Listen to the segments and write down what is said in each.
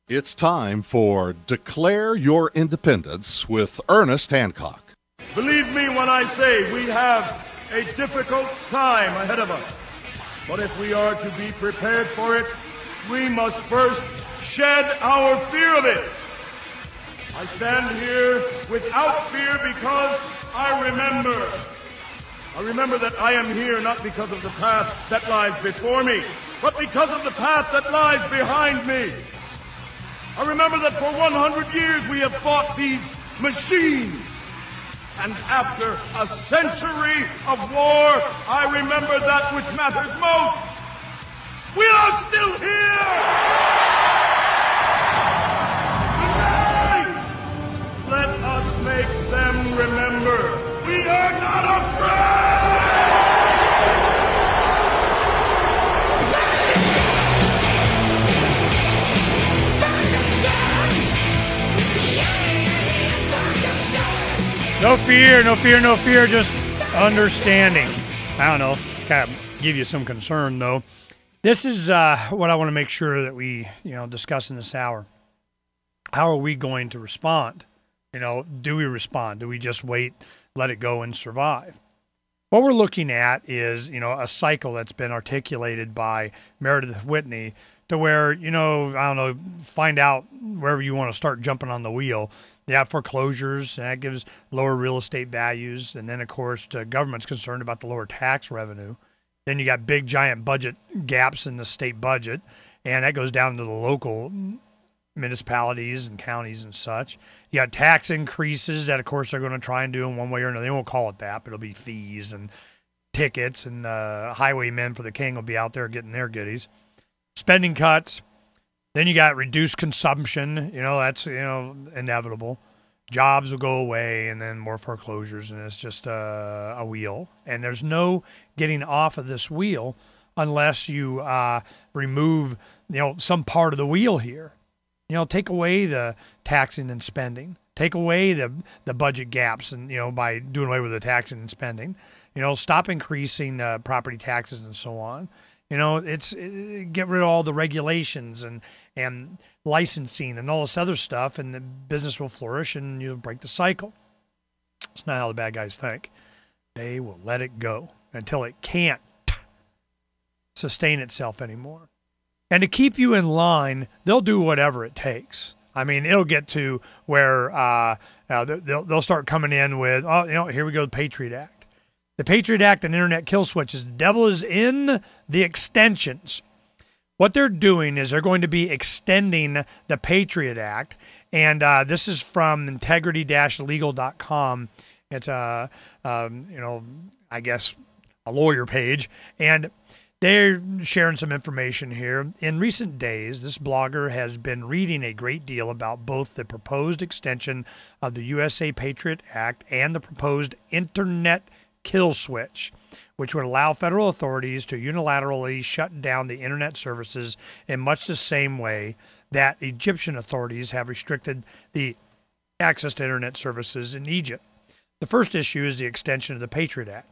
It's time for Declare Your Independence with Ernest Hancock. Believe me when I say we have a difficult time ahead of us. But if we are to be prepared for it, we must first shed our fear of it. I stand here without fear because I remember that I am here not because of the path that lies before me, but because of the path that lies behind me. I remember that for 100 years we have fought these machines. And after a century of war, I remember that which matters most. We are still here! Tonight, let us make them remember we are not afraid! No fear, no fear, no fear, just understanding. I don't know, kind of give you some concern, though. This is what I want to make sure that we, discuss in this hour. How are we going to respond? Do we respond? Do we just wait, let it go, and survive? What we're looking at is, a cycle that's been articulated by Meredith Whitney to where, I don't know, find out wherever you want to start jumping on the wheel. You have foreclosures, and that gives lower real estate values. And then, of course, the government's concerned about the lower tax revenue. Then you got big, giant budget gaps in the state budget, and that goes down to the local municipalities and counties and such. You got tax increases that, of course, they're going to try and do in one way or another. They won't call it that, but it'll be fees and tickets, and highwaymen for the king will be out there getting their goodies. Spending cuts. Then you got reduced consumption, that's, inevitable. Jobs will go away, and then more foreclosures, and it's just a wheel. And there's no getting off of this wheel unless you remove, some part of the wheel here. Take away the taxing and spending. Take away the budget gaps, and, by doing away with the taxing and spending. Stop increasing property taxes and so on. Get rid of all the regulations and licensing and all this other stuff, and the business will flourish, and you'll break the cycle. It's not how the bad guys think. They will let it go until it can't sustain itself anymore. And to keep you in line, they'll do whatever it takes. I mean, it'll get to where they'll start coming in with, here we go, the Patriot Act. The Patriot Act and Internet kill switches. The devil is in the extensions. What they're doing is they're going to be extending the Patriot Act, and this is from integrity-legal.com. It's I guess a lawyer page, and they're sharing some information here. In recent days, this blogger has been reading a great deal about both the proposed extension of the USA Patriot Act and the proposed Internet kill switch, which would allow federal authorities to unilaterally shut down the internet services in much the same way that Egyptian authorities have restricted the access to internet services in Egypt. The first issue is the extension of the Patriot Act.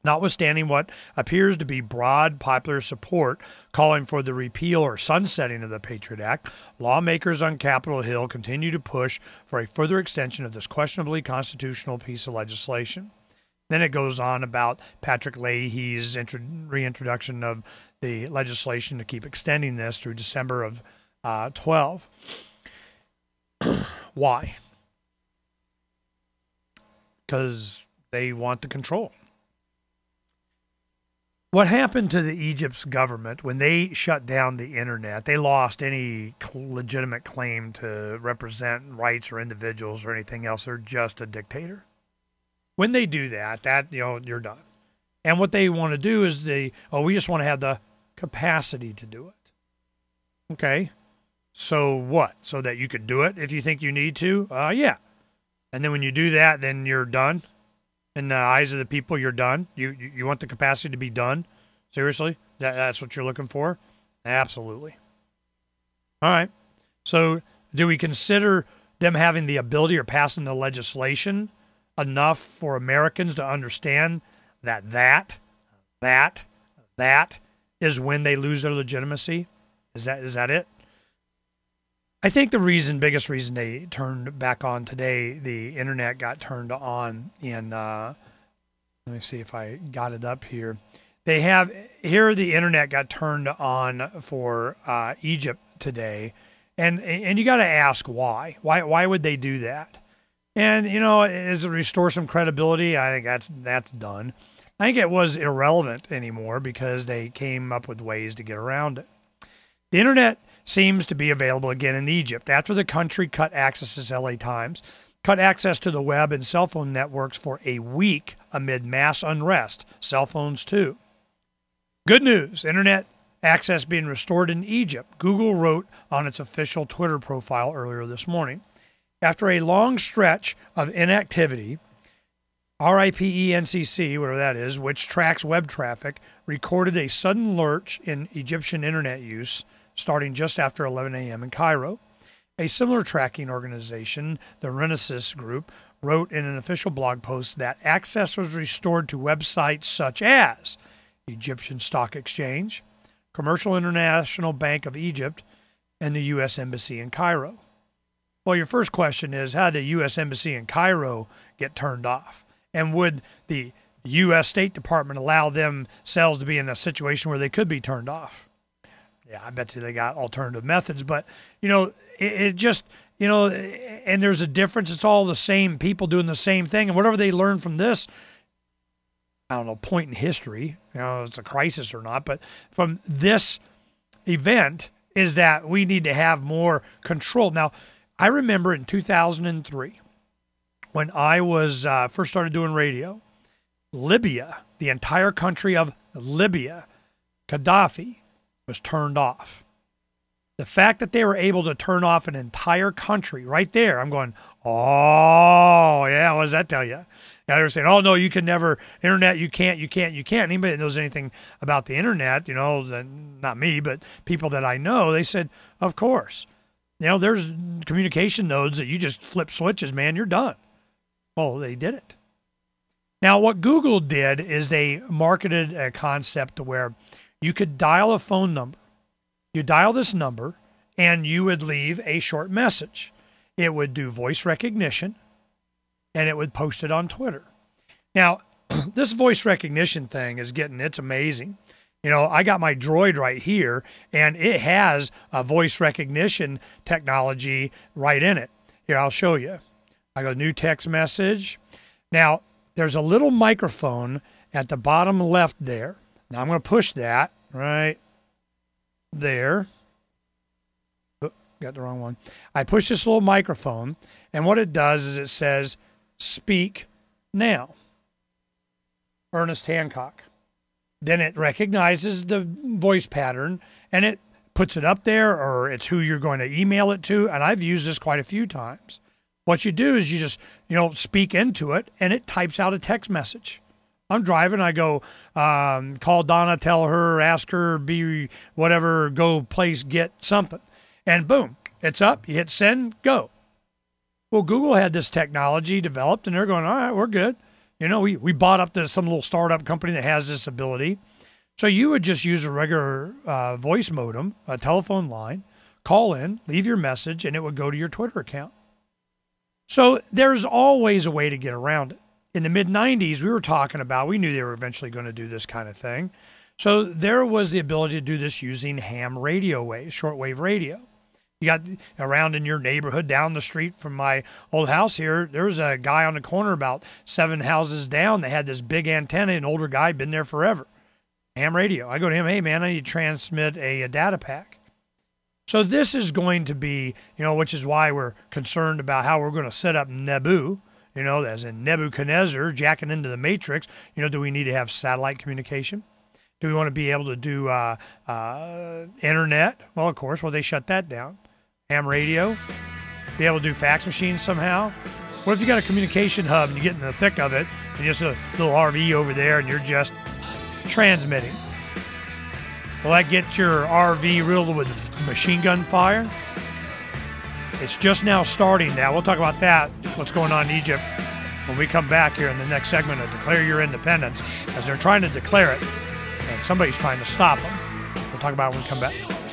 Notwithstanding what appears to be broad popular support calling for the repeal or sunsetting of the Patriot Act, lawmakers on Capitol Hill continue to push for a further extension of this questionably constitutional piece of legislation. Then it goes on about Patrick Leahy's reintroduction of the legislation to keep extending this through December of 12. Why? Because they want the control. What happened to the Egypt's government when they shut down the internet? They lost any legitimate claim to represent rights or individuals or anything else. They're just a dictator. When they do that, you're done. And what they want to do is we just want to have the capacity to do it. Okay. So what? So that you could do it if you think you need to? Yeah. And then when you do that, then you're done. In the eyes of the people, you're done. You want the capacity to be done? Seriously? That's what you're looking for? Absolutely. All right. So do we consider them having the ability or passing the legislation enough for Americans to understand that is when they lose their legitimacy? Is that it? I think the biggest reason they turned back on today, the internet got turned on in, let me see if I got it up here. The internet got turned on for Egypt today. And you got to ask why. Why would they do that? And, does it restore some credibility? I think that's done. I think it was irrelevant anymore because they came up with ways to get around it. The internet seems to be available again in Egypt after the country cut access, as LA Times, cut access to the web and cell phone networks for a week amid mass unrest. Cell phones too. Good news, internet access being restored in Egypt, Google wrote on its official Twitter profile earlier this morning. After a long stretch of inactivity, RIPENCC, whatever that is, which tracks web traffic, recorded a sudden lurch in Egyptian internet use starting just after 11 a.m. in Cairo. A similar tracking organization, the Renaissance Group, wrote in an official blog post that access was restored to websites such as Egyptian Stock Exchange, Commercial International Bank of Egypt, and the U.S. Embassy in Cairo. Well, your first question is, how did the U.S. Embassy in Cairo get turned off? And would the U.S. State Department allow themselves to be in a situation where they could be turned off? Yeah, I bet you they got alternative methods. But, it just, and there's a difference. It's all the same people doing the same thing. And whatever they learn from this, I don't know, point in history, it's a crisis or not, but from this event is that we need to have more control. Now, I remember in 2003, when I was first started doing radio, Libya, the entire country of Libya, Gaddafi, was turned off. The fact that they were able to turn off an entire country right there, I'm going, oh, yeah, what does that tell you? Now they're saying, oh, no, you can never, internet, you can't. Anybody that knows anything about the internet, not me, but people that I know, they said, of course. There's communication nodes that you just flip switches, man, you're done. Well, they did it. Now, what Google did is they marketed a concept to where you could dial a phone number. You dial this number, and you would leave a short message. It would do voice recognition, and it would post it on Twitter. Now, this voice recognition thing it's amazing. I got my Droid right here, and it has a voice recognition technology right in it. Here, I'll show you. I go new text message. Now, there's a little microphone at the bottom left there. Now, I'm going to push that right there. Oh, got the wrong one. I push this little microphone, and what it does is it says, speak now. Ernest Hancock. Then it recognizes the voice pattern, and it puts it up there, or it's who you're going to email it to, and I've used this quite a few times. What you do is you just, speak into it, and it types out a text message. I'm driving, I go, call Donna, tell her, ask her, be whatever, go place, get something. And boom, it's up, you hit send, go. Well, Google had this technology developed, and they're going, all right, we're good. We bought up some little startup company that has this ability. So you would just use a regular voice modem, a telephone line, call in, leave your message, and it would go to your Twitter account. So there's always a way to get around it. In the mid-'90s, we knew they were eventually going to do this kind of thing. So there was the ability to do this using ham radio waves, shortwave radio. You got around in your neighborhood down the street from my old house here, there was a guy on the corner about 7 houses down that had this big antenna, an older guy, been there forever. Ham radio. I go to him, hey, man, I need to transmit a data pack. So this is going to be, which is why we're concerned about how we're going to set up Nebu, as in Nebuchadnezzar, jacking into the Matrix. Do we need to have satellite communication? Do we want to be able to do internet? Well, of course. Well, they shut that down. Ham radio. Be able to do fax machines somehow. What if you got a communication hub and you get in the thick of it, and just a little RV over there, and you're just transmitting? Will that get your RV riddled with machine gun fire? It's just now starting now. We'll talk about that, what's going on in Egypt, when we come back here in the next segment of Declare Your Independence, as they're trying to declare it, and somebody's trying to stop them. We'll talk about it when we come back.